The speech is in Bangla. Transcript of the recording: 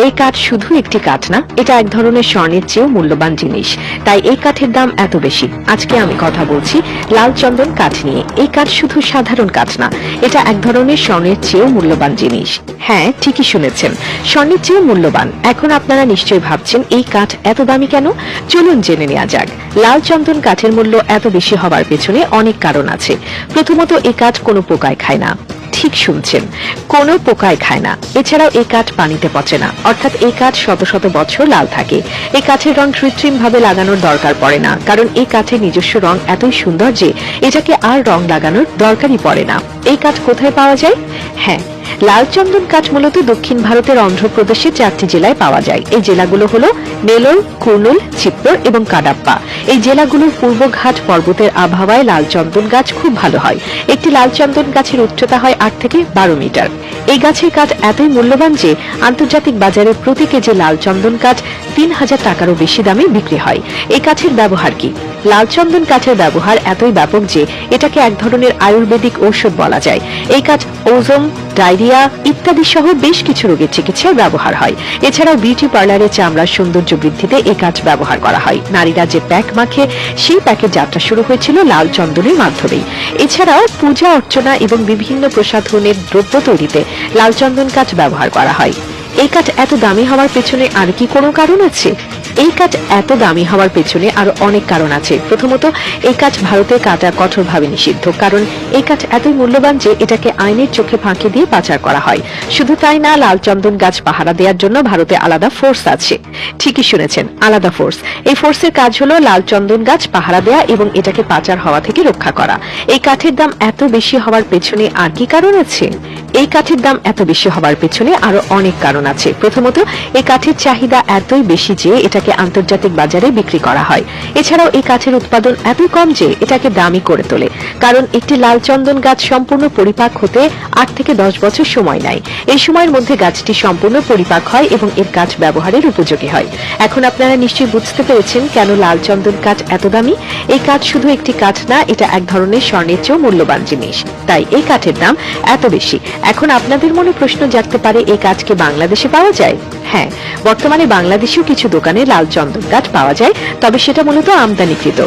এই কাঠ শুধু একটি কাঠ না, এটা এক ধরনের স্বর্ণের চেয়েও মূল্যবান জিনিস। তাই এই কাঠের দাম এত বেশি। আজকে আমি কথা বলছি লাল চন্দন কাঠ নিয়ে। এই কাঠ শুধু সাধারণ কাঠ না, এটা এক ধরনের স্বর্ণের চেয়েও মূল্যবান জিনিস। হ্যাঁ, ঠিকই শুনেছেন, স্বর্ণের চেয়েও মূল্যবান। এখন আপনারা নিশ্চয়ই ভাবছেন এই কাঠ এত দামি কেন। চলুন জেনে নেওয়া যাক। লাল চন্দন কাঠের মূল্য এত বেশি হবার পেছনে অনেক কারণ আছে। প্রথমত, এই কাঠ কোনো পোকায় খায় না। ঠিক শুনছেন, কোনো পোকায় খায় না। এছাড়াও এই কাঠ পানিতে পচে না, অর্থাৎ এই কাঠ শত শত বছর লাল থাকে। এই কাঠের রং কৃত্রিম ভাবে লাগানোর দরকার পড়ে না, কারণ এই কাঠের নিজস্ব রং এতই সুন্দর যে এটাকে আর রং লাগানোর দরকারই পড়ে না। এই কাঠ কোথায় পাওয়া যায়? হ্যাঁ, লাল চন্দন কাঠ মূলত দক্ষিণ ভারতের অন্ধ্রপ্রদেশের 4টি জেলায় পাওয়া যায়। এই জেলাগুলো হলো নেলোর, কুর্নুল, চিত্তর এবং কাডাপ্পা। এই জেলাগুলোর পূর্বঘাট পর্বতের আবহাওয়ায় লাল চন্দন গাছ খুব ভালো হয়। একটি লাল চন্দন গাছের উচ্চতা হয় 8 থেকে 12 মিটার। এই গাছের কাঠ এতই মূল্যবান যে আন্তর্জাতিক বাজারে প্রতি কেজি লাল চন্দন কাঠ 3000 টাকারও বেশি দামে বিক্রি হয়। এই কাঠের ব্যবহার কি? লাল চন্দন কাঠের ব্যবহার এতই ব্যাপক যে এটাকে এক ধরনের আয়ুর্বেদিক ঔষধ বলা যায়। এই কাঠ ওজম, ডায়রিয়া ইত্যাদি সহ বেশ কিছু রোগের চিকিৎসায় ব্যবহার হয়। এছাড়াও বিউটি পার্লারে চামড়ার সৌন্দর্য বৃদ্ধিতে এই কাঠ ব্যবহার করা হয়। নারীরা যে প্যাক মাখে, সেই প্যাকের যাত্রা শুরু হয়েছিল লাল চন্দনের মাধ্যমেই। এছাড়াও পূজা অর্চনা এবং বিভিন্ন প্রসাধনের দ্রব্য তৈরিতে লাল চন্দন কাঠ ব্যবহার করা হয়। এই কাঠ এত দামি হওয়ার পেছনে আর কি কোনো কারণ আছে? এই কাঠ এত দামি হওয়ার পেছনে আরো অনেক কারণ আছে। প্রথমত, এই কাঠ ভারতে কাটা কঠোরভাবে নিষিদ্ধ, কারণ এই কাঠ এতই মূল্যবান যে এটাকে আইনের চোখে ফাঁকি দিয়ে পাচার করা হয়। শুধু তাই না, লাল চন্দন গাছ পাহারা দেওয়ার জন্য ভারতে আলাদা ফোর্স আছে। ঠিকই শুনেছেন, আলাদা ফোর্স। এই ফোর্সের কাজ হলো লাল চন্দন গাছ পাহারা দেওয়া এবং এটাকে পাচার হওয়া থেকে রক্ষা করা। এই কাঠের দাম এত বেশি হওয়ার পেছনে আর কি কারণ আছে? এই কাঠের দাম এত বেশি হওয়ার পেছনে আরো অনেক কারণ আছে। প্রথমত, এই কাঠের চাহিদা এতই বেশি যে এটাকে আন্তর্জাতিক বাজারে বিক্রি করা হয়। এছাড়াও এই কাঠের উৎপাদন এতই কম যে এটাকে দামি করে তোলে, কারণ একটি লাল চন্দন গাছ সম্পূর্ণ পরিপাক হতে 8 থেকে 10 বছর সময় নেয়। এই সময়ের মধ্যে গাছটি সম্পূর্ণ পরিপাক হয় এবং এর কাঠ ব্যবহারের উপযোগী হয়। এখন আপনারা নিশ্চয়ই বুঝতে পেরেছেন কেন লাল চন্দন কাঠ এত দামি। এই কাঠ শুধু একটি কাঠ না, এটা এক ধরনের স্বর্ণের চেয়েও মূল্যবান জিনিস। তাই এই কাঠের দাম এত বেশি। এখন আপনাদের মনে প্রশ্ন জাগতে পারে, এই কাঠ কি বাংলাদেশে পাওয়া যায়? হ্যাঁ, বর্তমানে বাংলাদেশেও কিছু দোকানে লাল চন্দন কাঠ পাওয়া যায়, তবে সেটা মূলত আমদানিকৃত।